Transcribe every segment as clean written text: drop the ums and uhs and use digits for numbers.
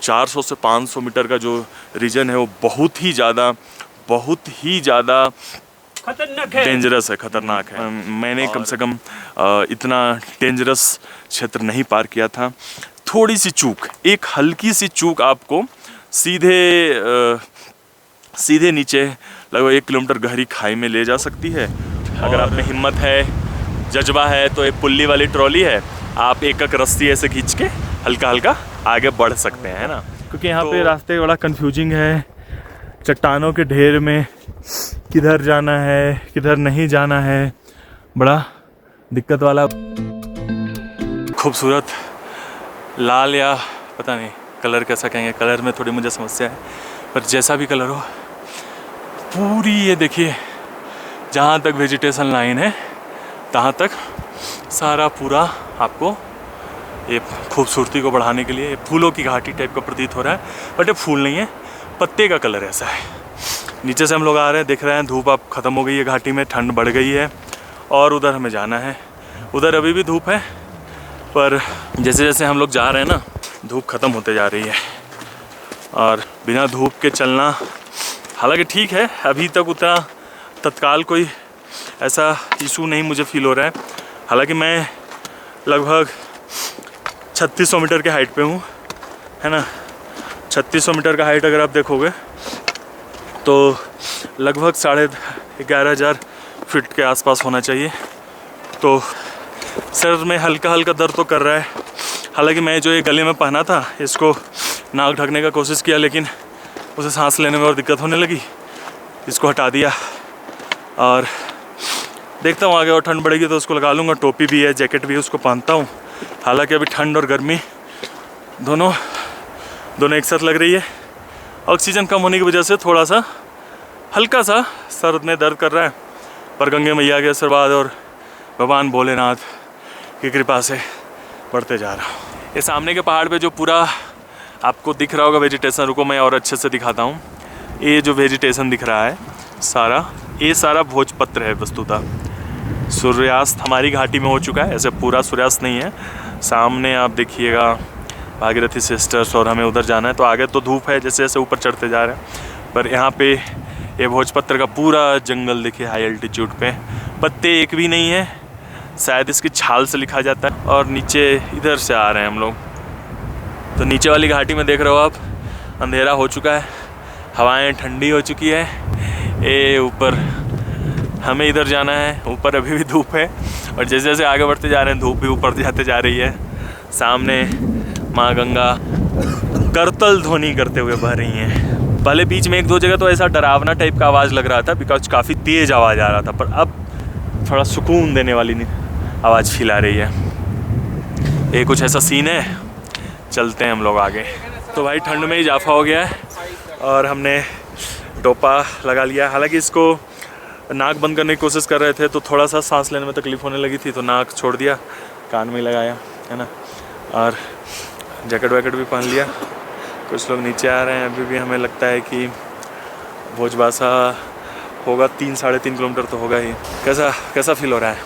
400 से 500 मीटर का जो रीजन है वो बहुत ही ज़्यादा डेंजरस है, खतरनाक है। मैंने कम से कम इतना डेंजरस क्षेत्र नहीं पार किया था। थोड़ी सी चूक, एक हल्की सी चूक आपको सीधे नीचे लगभग 1 किलोमीटर गहरी खाई में ले जा सकती है। अगर आप में हिम्मत है, जज्बा है, तो एक पुल्ली वाली ट्रॉली है, आप एक रस्सी ऐसे खींच के हल्का हल्का आगे बढ़ सकते हैं, है ना। क्योंकि यहाँ पे रास्ते बड़ा कंफ्यूजिंग है, चट्टानों के ढेर में किधर जाना है किधर नहीं जाना है, बड़ा दिक्कत वाला। खूबसूरत लाल, या पता नहीं कलर कैसा कहेंगे, कलर में थोड़ी मुझे समस्या है, पर जैसा भी कलर हो, पूरी ये देखिए जहाँ तक वेजिटेशन लाइन है तहाँ तक सारा पूरा आपको ये खूबसूरती को बढ़ाने के लिए ये फूलों की घाटी टाइप का प्रतीत हो रहा है। बट ये फूल नहीं है, पत्ते का कलर ऐसा है। नीचे से हम लोग आ रहे हैं, देख रहे हैं धूप अब ख़त्म हो गई है, घाटी में ठंड बढ़ गई है और उधर हमें जाना है। उधर अभी भी धूप है, पर जैसे जैसे हम लोग जा रहे हैं ना, धूप ख़त्म होते जा रही है। और बिना धूप के चलना हालांकि ठीक है, अभी तक उतना तत्काल कोई ऐसा इशू नहीं मुझे फील हो रहा है। हालांकि मैं लगभग 3600 मीटर के हाइट पे हूँ, है ना। 3600 मीटर का हाइट अगर आप देखोगे तो लगभग 11,500 फीट के आसपास होना चाहिए। तो सर में हल्का हल्का दर्द तो कर रहा है। हालांकि मैं जो ये गले में पहना था इसको नाक ढकने का कोशिश किया, लेकिन उसे सांस लेने में और दिक्कत होने लगी, इसको हटा दिया। और देखता हूँ आगे और ठंड बढ़ेगी तो उसको लगा लूँगा। टोपी भी है, जैकेट भी है, उसको पहनता हूँ। हालांकि अभी ठंड और गर्मी दोनों एक साथ लग रही है। ऑक्सीजन कम होने की वजह से थोड़ा सा हल्का सा सर में दर्द कर रहा है, पर गंगे मैया के आशीर्वाद और भगवान भोलेनाथ की कृपा से बढ़ते जा रहा हूँ। ये सामने के पहाड़ पे जो पूरा आपको दिख रहा होगा वेजिटेशन, रुको मैं और अच्छे से दिखाता हूँ। ये जो वेजिटेशन दिख रहा है ये सारा भोजपत्र है वस्तुतः। सूर्यास्त हमारी घाटी में हो चुका है, ऐसे पूरा सूर्यास्त नहीं है। सामने आप देखिएगा भागीरथी सिस्टर्स, और हमें उधर जाना है। तो आगे तो धूप है जैसे जैसे ऊपर चढ़ते जा रहे हैं, पर यहाँ पे ये भोजपत्र का पूरा जंगल देखिए हाई एल्टीट्यूड पे, पत्ते एक भी नहीं है, शायद इसकी छाल से लिखा जाता है। और नीचे इधर से आ रहे हैं हम लोग, तो नीचे वाली घाटी में देख रहे हो आप, अंधेरा हो चुका है, हवाएं ठंडी हो चुकी है। ये ऊपर हमें इधर जाना है, ऊपर अभी भी धूप है, और जैसे जैसे आगे बढ़ते जा रहे हैं धूप भी ऊपर जाते जा रही है। सामने माँ गंगा करतल ध्वनि करते हुए बह रही हैं। पहले बीच में 1-2 जगह तो ऐसा डरावना टाइप का आवाज़ लग रहा था, बिकॉज काफ़ी तेज़ आवाज़ आ रहा था, पर अब थोड़ा सुकून देने वाली आवाज़ फील आ रही है। ये कुछ ऐसा सीन है, चलते हैं हम लोग आगे। तो भाई ठंड में इजाफा हो गया है और हमने टोपा लगा लिया। हालांकि इसको नाक बंद करने की कोशिश कर रहे थे तो थोड़ा सा सांस लेने में तकलीफ़ होने लगी थी, तो नाक छोड़ दिया, कान में लगाया, है ना। और जैकेट वैकेट भी पहन लिया। कुछ लोग नीचे आ रहे हैं, अभी भी हमें लगता है कि भोजबासा होगा 3-3.5 किलोमीटर तो होगा ही। कैसा फील हो रहा है?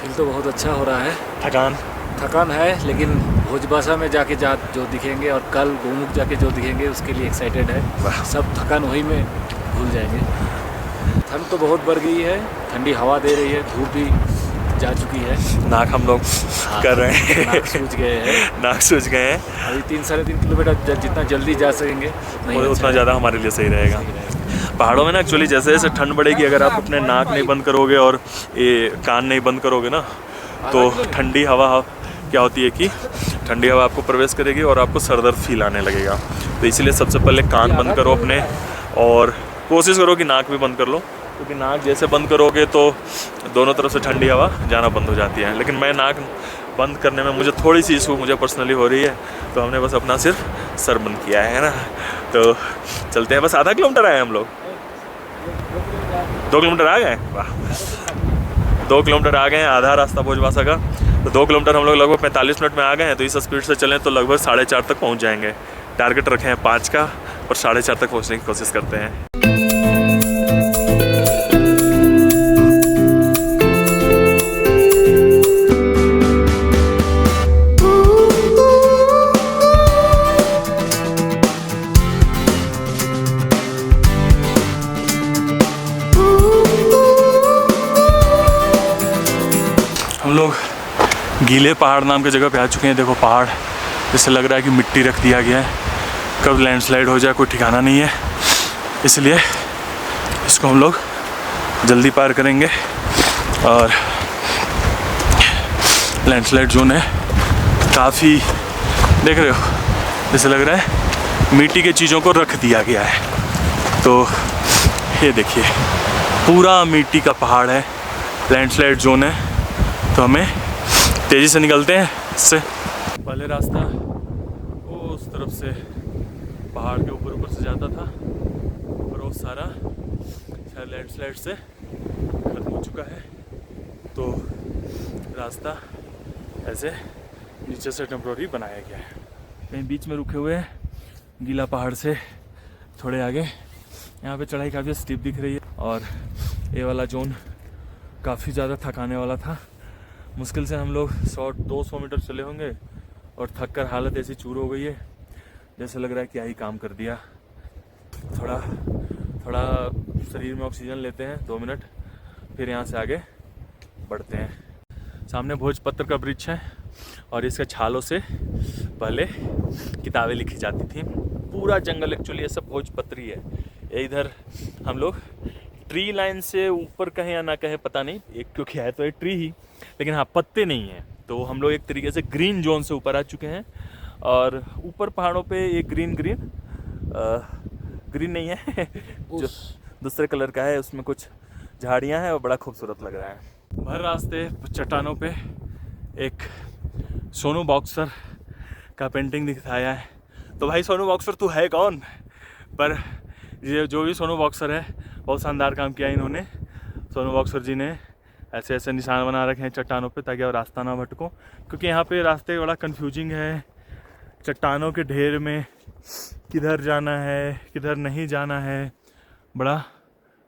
फील तो बहुत अच्छा हो रहा है। थकान है, लेकिन भोजबासा में जाके जो दिखेंगे और कल गोमुख जाके जो दिखेंगे उसके लिए एक्साइटेड है। सब थकान वही में भूल जाएंगे। ठंड तो बहुत बढ़ गई है, ठंडी हवा दे रही है, धूप भी जा चुकी है। नाक हम लोग कर रहे हैं, नाक सूज गए हैं। अभी 3-3.5 किलोमीटर जितना जल्दी जा सकेंगे उतना ज़्यादा हमारे लिए सही रहेगा। पहाड़ों में ना एक्चुअली जैसे जैसे ठंड बढ़ेगी, अगर आप अपने नाक नहीं बंद करोगे और ये कान नहीं बंद करोगे ना, तो ठंडी हवा क्या होती है कि ठंडी हवा आपको प्रवेश करेगी और आपको सर दर्द फील आने लगेगा। तो इसलिए सबसे पहले कान बंद करो अपने, और कोशिश करो कि नाक भी बंद कर लो, क्योंकि नाक जैसे बंद करोगे तो दोनों तरफ से ठंडी हवा जाना बंद हो जाती है। लेकिन मैं नाक बंद करने में मुझे थोड़ी सी इशू मुझे पर्सनली हो रही है, तो हमने बस अपना सिर्फ सर बंद किया है ना। तो चलते हैं, बस आधा किलोमीटर आए हम लोग, 2 किलोमीटर आ गए। वाह, 2 किलोमीटर आ गए हैं, आधा रास्ता भोजबासा का। तो 2 किलोमीटर हम लोग लगभग 45 मिनट में आ गए हैं। तो इस स्पीड से चलें तो लगभग 4:30 तक पहुंच जाएंगे। टारगेट रखे हैं 5 का, और 4:30 तक पहुंचने की कोशिश करते हैं। गीले पहाड़ नाम की जगह पे आ चुके हैं। देखो पहाड़ जैसे लग रहा है कि मिट्टी रख दिया गया है, कब लैंडस्लाइड हो जाए कोई ठिकाना नहीं है, इसलिए इसको हम लोग जल्दी पार करेंगे। और लैंडस्लाइड जोन है, काफ़ी देख रहे हो जैसे लग रहा है मिट्टी के चीज़ों को रख दिया गया है। तो ये देखिए पूरा मिट्टी का पहाड़ है, लैंडस्लाइड जोन है। तो हमें तेज़ी से निकलते हैं इससे। पहले रास्ता वो उस तरफ से पहाड़ के ऊपर से जाता था, और वो सारा शायद लैंडस्लाइड से खत्म हो चुका है। तो रास्ता ऐसे नीचे से टेम्प्रोरी बनाया गया है। कहीं बीच में रुके हुए हैं गीला पहाड़ से थोड़े आगे। यहाँ पे चढ़ाई काफ़ी स्टीप दिख रही है, और ये वाला जोन काफ़ी ज़्यादा थकाने वाला था। मुश्किल से हम लोग 100-200 मीटर चले होंगे, और थक कर हालत ऐसी चूर हो गई है जैसे लग रहा है क्या ही काम कर दिया। थोड़ा शरीर में ऑक्सीजन लेते हैं 2 मिनट, फिर यहाँ से आगे बढ़ते हैं। सामने भोजपत्र का वृक्ष है, और इसके छालों से पहले किताबें लिखी जाती थी। पूरा जंगल एक्चुअली ये सब भोजपत्री है। ये इधर हम लोग ट्री लाइन से ऊपर कहें या ना कहें पता नहीं, एक क्योंकि है तो एक ट्री ही, लेकिन हाँ पत्ते नहीं हैं। तो हम लोग एक तरीके से ग्रीन जोन से ऊपर आ चुके हैं, और ऊपर पहाड़ों पे एक ग्रीन नहीं है जो दूसरे कलर का है, उसमें कुछ झाड़ियाँ हैं और बड़ा खूबसूरत लग रहा है। भर रास्ते चट्टानों पे एक सोनू बॉक्सर का पेंटिंग दिखाया है। तो भाई सोनू बॉक्सर तू है कौन? पर ये जो भी सोनू बॉक्सर है बहुत शानदार काम किया इन्होंने। सोनू बॉक्सर जी ने ऐसे ऐसे निशान बना रखे हैं चट्टानों पे ताकि वो रास्ता ना भटको, क्योंकि यहाँ पे रास्ते बड़ा कंफ्यूजिंग है। चट्टानों के ढेर में किधर जाना है किधर नहीं जाना है, बड़ा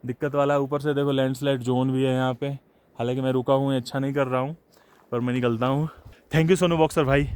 दिक्कत वाला। ऊपर से देखो लैंडस्लाइड जोन भी है यहाँ पे। हालांकि मैं रुका हूँ, अच्छा नहीं कर रहा हूँ, पर मैं निकलता हूँ। थैंक यू सोनू बॉक्सर भाई।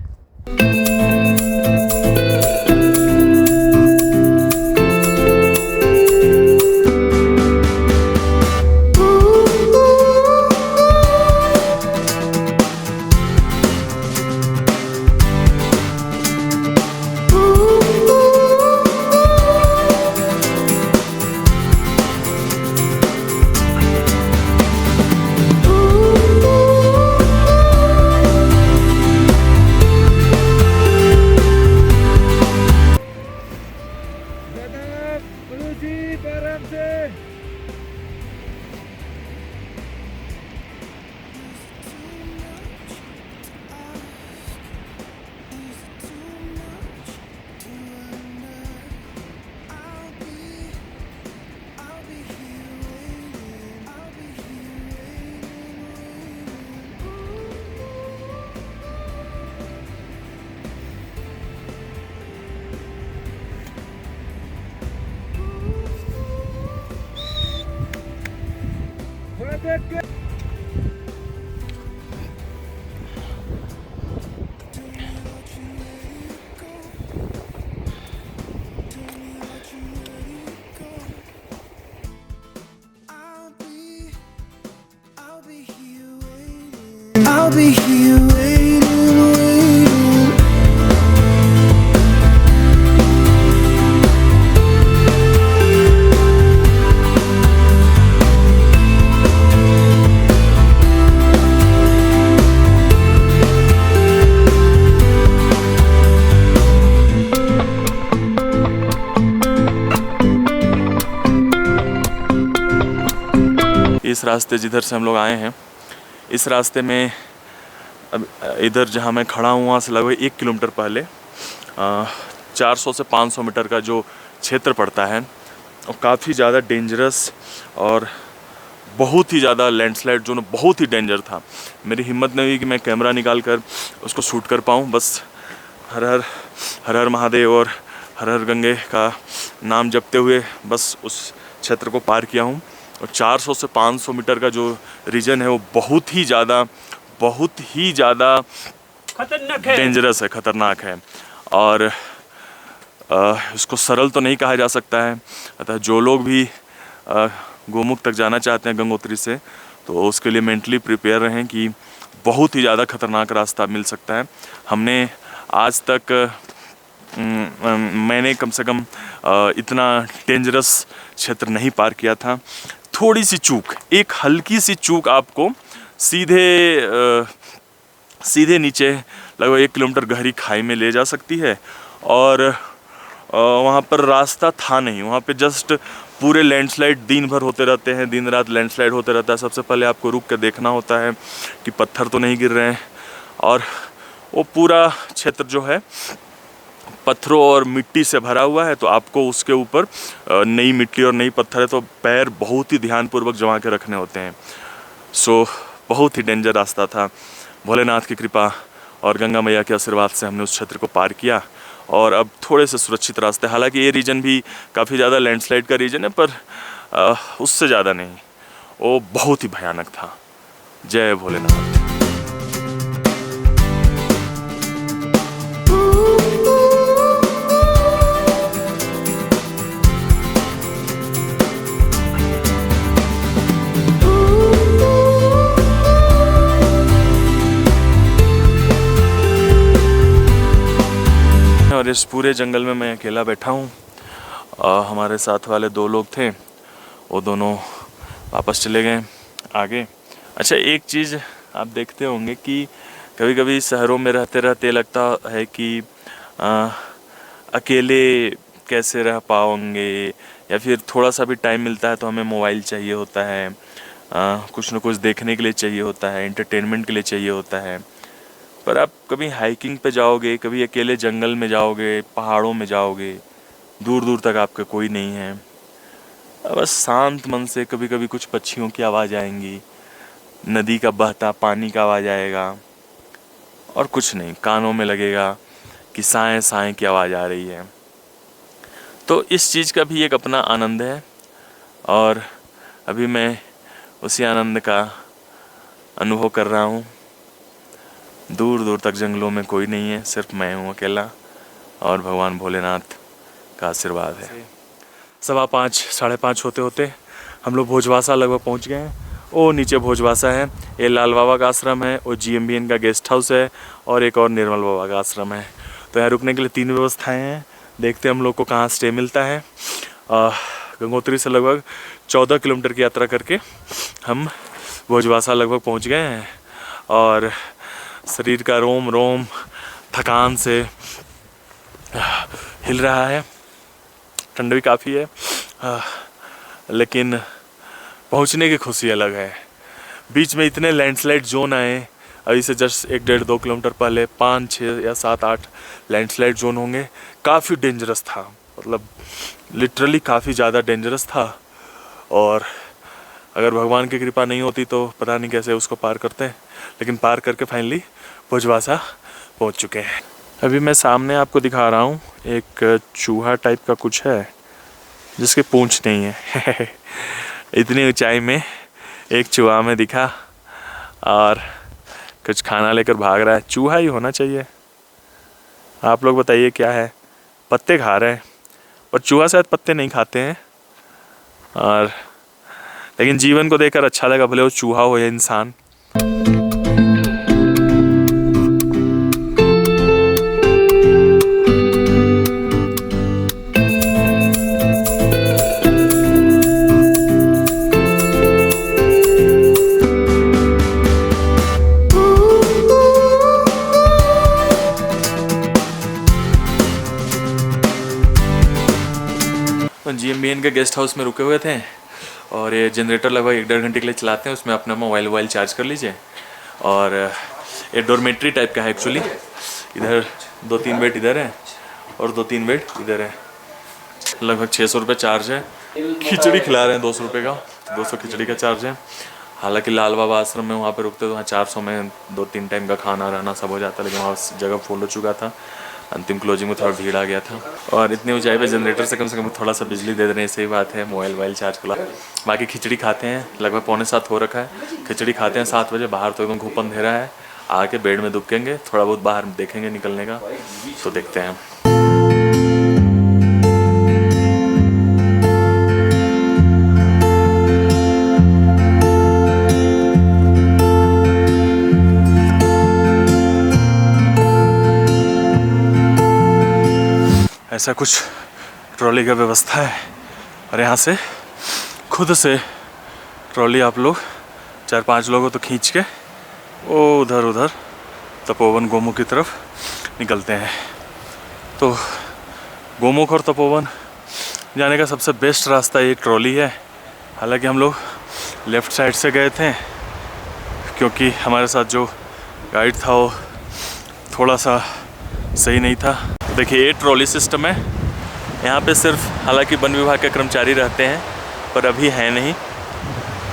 I'll be here waiting, waiting. इस रास्ते जिधर से हम लोग आए हैं, इस रास्ते में अब इधर जहाँ मैं खड़ा हूँ वहाँ से लगभग 1 किलोमीटर पहले 400 से 500 मीटर का जो क्षेत्र पड़ता है, और काफ़ी ज़्यादा डेंजरस और बहुत ही ज़्यादा लैंडस्लाइड जो बहुत ही डेंजर था। मेरी हिम्मत नहीं हुई कि मैं कैमरा निकाल कर उसको शूट कर पाऊँ। बस हर हर महादेव और हर हर गंगे का नाम जपते हुए बस उस क्षेत्र को पार किया हूँ। और 400 से 500 मीटर का जो रीजन है वो बहुत ही ज़्यादा खतरनाक है, डेंजरस है, ख़तरनाक है। और इसको सरल तो नहीं कहा जा सकता है। अतः जो लोग भी गोमुख तक जाना चाहते हैं गंगोत्री से, तो उसके लिए मेंटली प्रिपेयर रहें कि बहुत ही ज़्यादा खतरनाक रास्ता मिल सकता है। हमने आज तक मैंने कम से कम इतना डेंजरस क्षेत्र नहीं पार किया था। थोड़ी सी चूक, एक हल्की सी चूक आपको सीधे नीचे लगभग 1 किलोमीटर गहरी खाई में ले जा सकती है। और वहाँ पर रास्ता था नहीं, वहाँ पे जस्ट पूरे लैंडस्लाइड दिन भर होते रहते हैं, दिन रात लैंडस्लाइड होते रहता है। सबसे पहले आपको रुक कर देखना होता है कि पत्थर तो नहीं गिर रहे हैं। और वो पूरा क्षेत्र जो है पत्थरों और मिट्टी से भरा हुआ है, तो आपको उसके ऊपर नई मिट्टी और नई पत्थर है, तो पैर बहुत ही ध्यानपूर्वक जमा के रखने होते हैं। सो बहुत ही डेंजर रास्ता था। भोलेनाथ की कृपा और गंगा मैया के आशीर्वाद से हमने उस क्षेत्र को पार किया और अब थोड़े से सुरक्षित रास्ते। हालांकि ये रीजन भी काफ़ी ज़्यादा लैंडस्लाइड का रीजन है, पर उससे ज़्यादा नहीं, वो बहुत ही भयानक था। जय भोलेनाथ। और इस पूरे जंगल में मैं अकेला बैठा हूँ। हमारे साथ वाले 2 लोग थे, वो दोनों वापस चले गए आगे। अच्छा, एक चीज़ आप देखते होंगे कि कभी कभी शहरों में रहते रहते लगता है कि अकेले कैसे रह पाओगे, या फिर थोड़ा सा भी टाइम मिलता है तो हमें मोबाइल चाहिए होता है, कुछ न कुछ देखने के लिए चाहिए होता है, एंटरटेनमेंट के लिए चाहिए होता है। पर आप कभी हाइकिंग पे जाओगे, कभी अकेले जंगल में जाओगे, पहाड़ों में जाओगे, दूर दूर तक आपका कोई नहीं है, बस शांत मन से कभी कभी कुछ पक्षियों की आवाज़ आएंगी, नदी का बहता पानी का आवाज़ आएगा, और कुछ नहीं, कानों में लगेगा कि साएं साएं की आवाज़ आ रही है। तो इस चीज़ का भी एक अपना आनंद है, और अभी मैं उसी आनंद का अनुभव कर रहा हूँ। दूर दूर तक जंगलों में कोई नहीं है, सिर्फ मैं हूँ अकेला, और भगवान भोलेनाथ का आशीर्वाद है। 5:15 साढ़े 5 होते होते हम लोग भोजवासा लगभग पहुँच गए हैं। वो नीचे भोजवासा है, ये लाल बाबा का आश्रम है, वो GMBN का गेस्ट हाउस है, और एक और निर्मल बाबा का आश्रम है। तो यहाँ रुकने के लिए 3 व्यवस्थाएँ हैं। देखते हैं हम लोग को कहाँ स्टे मिलता है। गंगोत्री से लगभग 14 किलोमीटर की यात्रा करके हम भोजवासा लगभग पहुँच गए हैं, और शरीर का रोम रोम थकान से हिल रहा है। ठंड भी काफ़ी है, लेकिन पहुंचने की खुशी अलग है। बीच में इतने लैंडस्लाइड जोन आए, अभी से जस्ट 1-1.5-2 किलोमीटर पहले 5, 6 या 7, 8 लैंडस्लाइड जोन होंगे। काफ़ी डेंजरस था, मतलब लिटरली काफ़ी ज़्यादा डेंजरस था, और अगर भगवान की कृपा नहीं होती तो पता नहीं कैसे उसको पार करते हैं, लेकिन पार करके फाइनली भोजवासा पहुंच चुके हैं। अभी मैं सामने आपको दिखा रहा हूँ, एक चूहा टाइप का कुछ है जिसके पूंछ नहीं है। इतनी ऊंचाई में एक चूहा में दिखा और कुछ खाना लेकर भाग रहा है। चूहा ही होना चाहिए। आप लोग बताइए क्या है? पत्ते खा रहे हैं, पर चूहा शायद पत्ते नहीं खाते हैं। और लेकिन जीवन को देखकर अच्छा लगा, भले वो चूहा हो या इंसान। GMBN के गेस्ट हाउस में रुके हुए थे, और ये जनरेटर लगभग 1-1.5 घंटे के लिए चलाते हैं। उसमें अपना मोबाइल चार्ज कर लीजिए। और ये डॉर्मेट्री टाइप का है एक्चुअली। इधर 2-3 बेड इधर है और 2-3 बेड इधर है। लगभग 600 रुपये चार्ज है। खिचड़ी खिला रहे हैं 200 रुपये का, 200 खिचड़ी का चार्ज है। हालांकि लाल बाबा आश्रम में वहाँ पे रुकते तो वहाँ 400 में 2-3 टाइम का खाना रहना सब हो जाता, लेकिन वहाँ जगह फुल हो चुका था। अंतिम क्लोजिंग में थोड़ा भीड़ आ गया था। और इतनी ऊंचाई पे जनरेटर से कम थोड़ा सा बिजली दे रहे हैं, सही बात है। मोबाइल चार्ज करा। बाकी खिचड़ी खाते हैं, लगभग 6:45 हो रखा है। खिचड़ी खाते हैं 7 बजे। बाहर तो एकदम धूप अंधेरा है। आके बेड में दुबकेंगे, थोड़ा बहुत बाहर देखेंगे निकलने का, तो देखते हैं। ऐसा कुछ ट्रॉली का व्यवस्था है और यहाँ से खुद से ट्रॉली आप लोग 4-5 लोगों तो खींच के वो उधर तपोवन गोमुख की तरफ निकलते हैं। तो गोमुख और तपोवन जाने का सबसे बेस्ट रास्ता ये ट्रॉली है। हालांकि हम लोग लेफ़्ट साइड से गए थे क्योंकि हमारे साथ जो गाइड था वो थोड़ा सा सही नहीं था। देखिए ये ट्रॉली सिस्टम है। यहाँ पे सिर्फ हालांकि वन विभाग के कर्मचारी रहते हैं पर अभी है नहीं,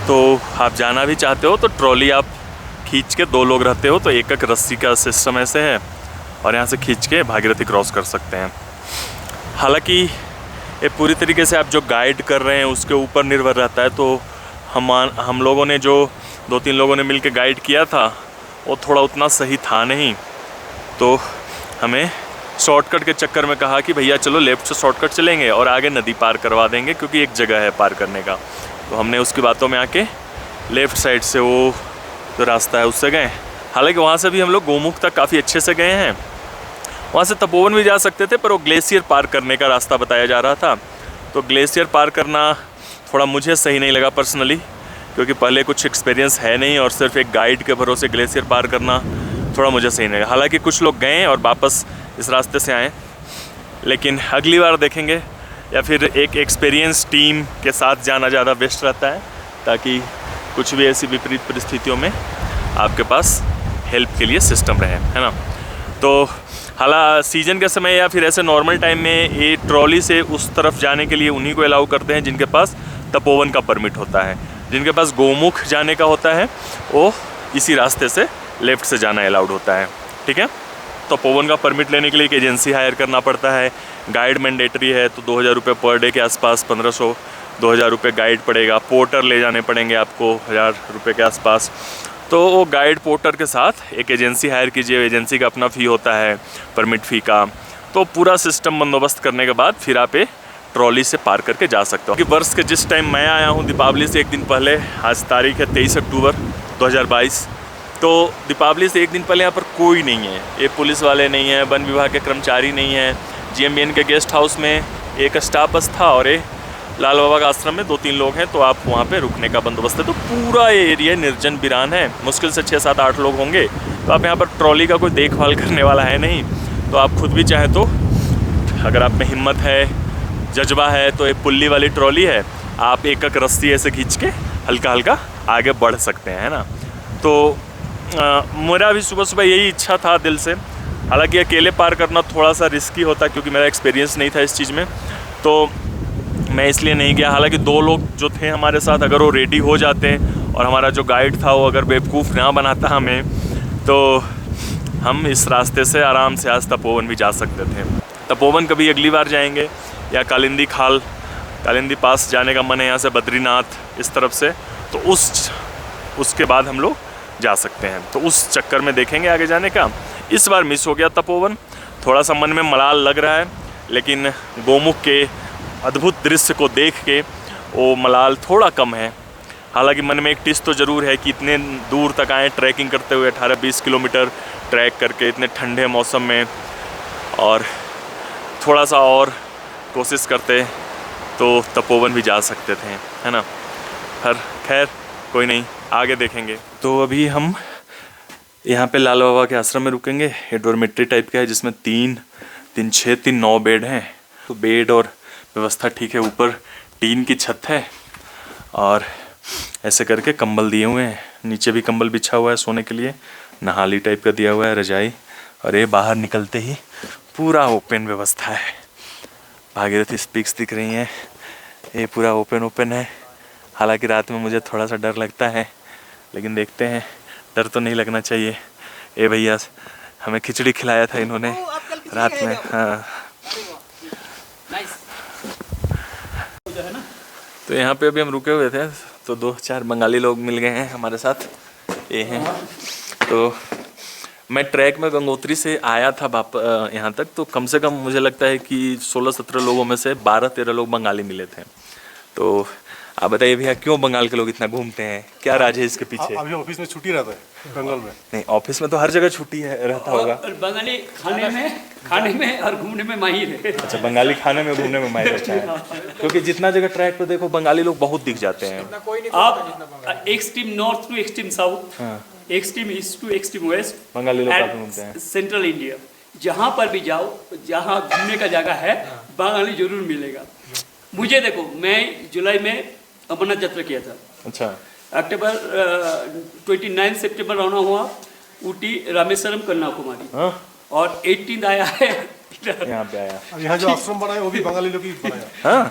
तो आप जाना भी चाहते हो तो ट्रॉली आप खींच के 2 लोग रहते हो तो एक रस्सी का सिस्टम ऐसे है और यहाँ से खींच के भागीरथी क्रॉस कर सकते हैं। हालांकि ये पूरी तरीके से आप जो गाइड कर रहे हैं उसके ऊपर निर्भर रहता है। तो हम लोगों ने जो 2-3 लोगों ने मिलकर गाइड किया था वो थोड़ा उतना सही था नहीं, तो हमें शॉर्टकट के चक्कर में कहा कि भैया चलो लेफ़्ट से शॉर्टकट चलेंगे और आगे नदी पार करवा देंगे क्योंकि एक जगह है पार करने का। तो हमने उसकी बातों में आके लेफ़्ट साइड से वो जो रास्ता है उससे गए। हालांकि वहाँ से भी हम लोग गोमुख तक काफ़ी अच्छे से गए हैं। वहाँ से तपोवन भी जा सकते थे पर वो ग्लेशियर पार करने का रास्ता बताया जा रहा था, तो ग्लेशियर पार करना थोड़ा मुझे सही नहीं लगा पर्सनली, क्योंकि पहले कुछ एक्सपीरियंस है नहीं और सिर्फ एक गाइड के भरोसे ग्लेशियर पार करना थोड़ा मुझे सही नहीं लगा। हालांकि कुछ लोग गए और वापस इस रास्ते से आए, लेकिन अगली बार देखेंगे या फिर एक एक्सपीरियंस टीम के साथ जाना ज़्यादा बेस्ट रहता है, ताकि कुछ भी ऐसी विपरीत परिस्थितियों में आपके पास हेल्प के लिए सिस्टम रहे, है ना। तो हालांकि सीजन के समय या फिर ऐसे नॉर्मल टाइम में ये ट्रॉली से उस तरफ जाने के लिए उन्हीं को अलाउ करते हैं जिनके पास तपोवन का परमिट होता है। जिनके पास गोमुख जाने का होता है वो इसी रास्ते से लेफ़्ट से जाना अलाउड होता है, ठीक है। तपोवन का परमिट लेने के लिए एक एजेंसी हायर करना पड़ता है। गाइड मैंडेटरी है तो 2000 रुपये पर डे के आसपास, 1500-2000 रुपये गाइड पड़ेगा। पोर्टर ले जाने पड़ेंगे आपको 1000 रुपये के आसपास। तो वो गाइड पोर्टर के साथ एक एजेंसी हायर कीजिए, एजेंसी का अपना फ़ी होता है परमिट फ़ी का। तो पूरा सिस्टम बंदोबस्त करने के बाद फिर आप ट्रॉली से पार करके जा सकते हो। कि वर्ष के जिस टाइम मैं आया हूँ दीपावली से एक दिन पहले, आज तारीख है 23 अक्टूबर 2022, तो दीपावली से एक दिन पहले यहाँ पर कोई नहीं है। ये पुलिस वाले नहीं हैं, वन विभाग के कर्मचारी नहीं हैं। GMBN के गेस्ट हाउस में एक स्टाफ बस था और ये लाल बाबा का आश्रम में 2-3 लोग हैं, तो आप वहाँ पे रुकने का बंदोबस्त है। तो पूरा ये एरिया निर्जन वीरान है, मुश्किल से 6-7-8 लोग होंगे। तो आप यहाँ पर ट्रॉली का कोई देखभाल करने वाला है नहीं, तो आप खुद भी चाहें तो अगर आप में हिम्मत है, जज्बा है, तो ये पुल्ली वाली ट्रॉली है, आप एक रस्सी ऐसे खींच के हल्का हल्का आगे बढ़ सकते हैं, है ना। तो मेरा भी सुबह यही इच्छा था दिल से। हालांकि अकेले पार करना थोड़ा सा रिस्की होता क्योंकि मेरा एक्सपीरियंस नहीं था इस चीज़ में, तो मैं इसलिए नहीं गया। हालांकि 2 लोग जो थे हमारे साथ, अगर वो रेडी हो जाते और हमारा जो गाइड था वो अगर बेवकूफ़ ना बनाता हमें, तो हम इस रास्ते से आराम से आज तपोवन भी जा सकते थे। तपोवन कभी अगली बार जाएंगे, या कालिंदी पास जाने का मन है यहाँ से बद्रीनाथ इस तरफ से, तो उसके बाद हम लोग जा सकते हैं। तो उस चक्कर में देखेंगे आगे जाने का। इस बार मिस हो गया तपोवन, थोड़ा सा मन में मलाल लग रहा है, लेकिन गोमुख के अद्भुत दृश्य को देख के वो मलाल थोड़ा कम है। हालांकि मन में एक टिस तो ज़रूर है कि इतने दूर तक आए ट्रैकिंग करते हुए, 18-20 किलोमीटर ट्रैक करके इतने ठंडे मौसम में, और थोड़ा सा और कोशिश करते तो तपोवन भी जा सकते थे, है ना। खैर कोई नहीं, आगे देखेंगे। तो अभी हम यहाँ पे लाल बाबा के आश्रम में रुकेंगे। ये डॉर्मेट्री टाइप का है जिसमें 3-6-9 बेड हैं। तो बेड और व्यवस्था ठीक है, ऊपर टीन की छत है और ऐसे करके कंबल दिए हुए हैं, नीचे भी कंबल बिछा हुआ है सोने के लिए, नहाली टाइप का दिया हुआ है, रजाई। और ये बाहर निकलते ही पूरा ओपन व्यवस्था है। भागीरथी स्पीक्स दिख रही हैं, ये पूरा ओपन है। हालांकि रात में मुझे थोड़ा सा डर लगता है, लेकिन देखते हैं, डर तो नहीं लगना चाहिए। ये भैया हमें खिचड़ी खिलाया था इन्होंने रात में। हाँ, तो यहाँ पे अभी हम रुके हुए थे, तो 2-4 बंगाली लोग मिल गए हैं हमारे साथ, ये हैं। तो मैं ट्रैक में गंगोत्री से आया था यहाँ तक, तो कम से कम मुझे लगता है कि 16-17 लोगों में से 12-13 लोग बंगाली मिले थे। तो आप बताइए भैया, क्यों बंगाल के लोग इतना घूमते हैं, क्या राज है इसके पीछे? अभी ऑफिस में छुट्टी रहता है बंगाल में। नहीं, ऑफिस में तो हर जगह छुट्टी है, रहता होगा। और बंगाली खाने में और घूमने में माहिर है। अच्छा, बंगाली खाने में घूमने में माहिर रहता है, क्योंकि जितना जगह ट्रैक पे देखो बंगाली लोग बहुत दिख जाते हैं। आप extreme north to extreme south, extreme east to extreme west, Bengali लोग काफी घूमते हैं। सेंट्रल इंडिया जहाँ पर भी जाओ, जहाँ घूमने का जगह है बंगाली जरूर मिलेगा। मुझे देखो, मैं जुलाई में अमरनाथ यात्रा किया था। अच्छा, अक्टूबर 29 सितंबर रवाना हुआ ऊटी रामेश्वरम कन्याकुमारी, और 18 आया है यहाँ पे आया। और यहाँ जो आश्रम बना है वो भी बंगाली लोग ही बनाया। हाँ,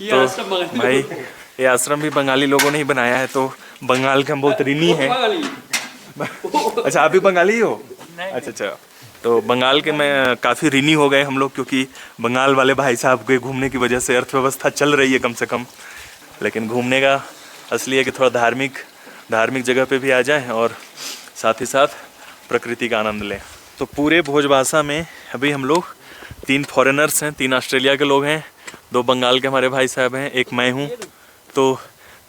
ये तो आश्रम बंगाली भाई ये आश्रम भी बंगाली लोगों ने ही बनाया है, तो बंगाल के हम बहुत ऋणी हैं। बंगाली। अच्छा, आप भी बंगाली हो? अच्छा अच्छा, तो बंगाल के में काफ़ी ऋणी हो गए हम लोग, क्योंकि बंगाल वाले भाई साहब के घूमने की वजह से अर्थव्यवस्था चल रही है कम से कम। लेकिन घूमने का असली है कि थोड़ा धार्मिक जगह पे भी आ जाएं और साथ ही साथ प्रकृति का आनंद लें। तो पूरे भोजबासा में अभी हम लोग 3 फॉरेनर्स हैं, 3 ऑस्ट्रेलिया के लोग हैं, 2 बंगाल के हमारे भाई साहब हैं, एक मैं हूँ, तो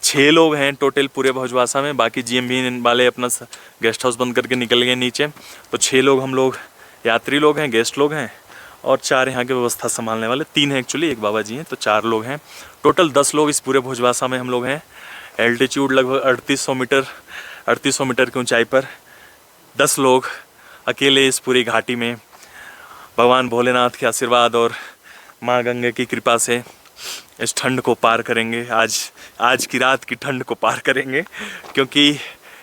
6 लोग हैं टोटल पूरे भोजबासा में। बाकी GMB वाले अपना गेस्ट हाउस बंद करके निकल गए नीचे। तो 6 लोग हम लोग यात्री लोग हैं, गेस्ट लोग हैं, और 4 यहाँ की व्यवस्था संभालने वाले, 3 हैं एक्चुअली, एक बाबा जी हैं, तो 4 लोग हैं टोटल। 10 लोग इस पूरे भोजबासा में हम लोग हैं। एल्टीट्यूड लगभग 3800 मीटर की ऊंचाई पर 10 लोग अकेले इस पूरी घाटी में भगवान भोलेनाथ के आशीर्वाद और माँ गंगा की कृपा से इस ठंड को पार करेंगे। आज की रात की ठंड को पार करेंगे, क्योंकि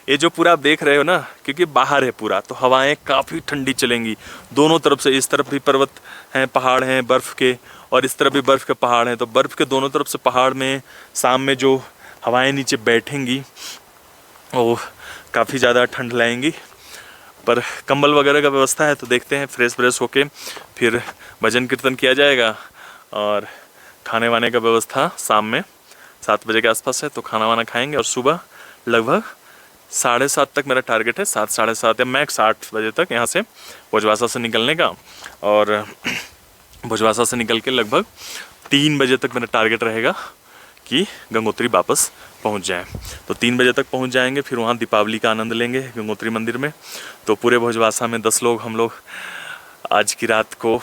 ये जो पूरा आप देख रहे हो ना, क्योंकि बाहर है पूरा, तो हवाएं काफ़ी ठंडी चलेंगी दोनों तरफ से। इस तरफ भी पर्वत हैं, पहाड़ हैं बर्फ़ के, और इस तरफ भी बर्फ़ के पहाड़ हैं। तो बर्फ़ के दोनों तरफ से पहाड़ में शाम में जो हवाएं नीचे बैठेंगी वो काफ़ी ज़्यादा ठंड लाएंगी। पर कंबल वगैरह का व्यवस्था है, तो देखते हैं, फ्रेश होके फिर भजन कीर्तन किया जाएगा। और खाने वाने का व्यवस्था शाम में 7 बजे के आसपास है, तो खाना वाना खाएंगे। और सुबह लगभग 7:30 तक मेरा टारगेट है, 7 साढ़े 7 या मैक्स 8 बजे तक यहाँ से भोजबासा से निकलने का। और भोजबासा से निकल के लगभग 3 बजे तक मेरा टारगेट रहेगा कि गंगोत्री वापस पहुँच जाए। तो 3 बजे तक पहुँच जाएंगे, फिर वहाँ दीपावली का आनंद लेंगे गंगोत्री मंदिर में। तो पूरे भोजबासा में 10 लोग हम लोग आज की रात को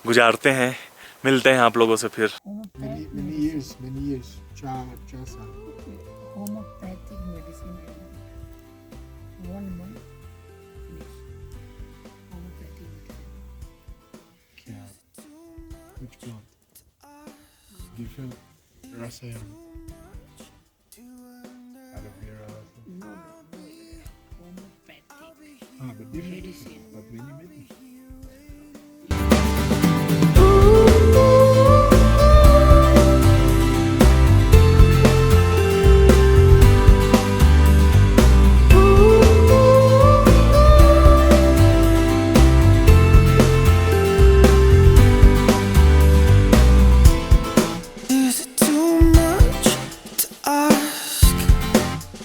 गुजारते हैं। मिलते हैं आप लोगों से फिर। many years. Chasa. Homeopathic medicine. 1 month finish. Homeopathic medicine. Kya? Which plant? Different Rasayan. Aloe vera. No. Homeopathic But different. medicine. But many medicine. Is it too much to ask?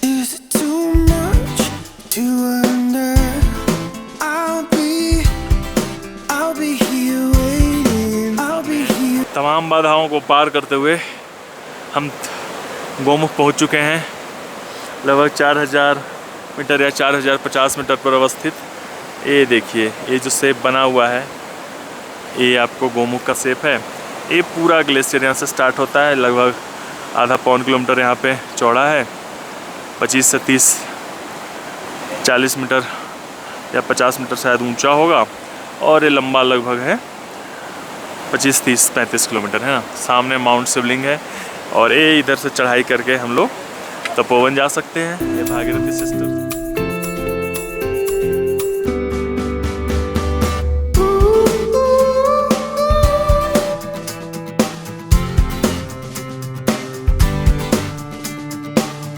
Is it too much to wonder? I'll be here waiting. I'll be here. तमाम बाधाओं को पार करते हुए हम गोमुख पहुंच चुके हैं। लगभग 4000 मीटर या 4050 मीटर पर अवस्थित। ये देखिए, ये जो शेप बना हुआ है, ये आपको गोमुख का शेप है। ये पूरा ग्लेशियर यहाँ से स्टार्ट होता है, लगभग आधा पौन किलोमीटर यहाँ पे चौड़ा है, 25 से 40 मीटर या 50 मीटर शायद ऊंचा होगा, और ये लंबा लगभग है 25, 30, 35 किलोमीटर है ना। सामने माउंट शिवलिंग है, और ये इधर से चढ़ाई करके हम लोग तपोवन जा सकते हैं। ये भागीरथी सिस्टर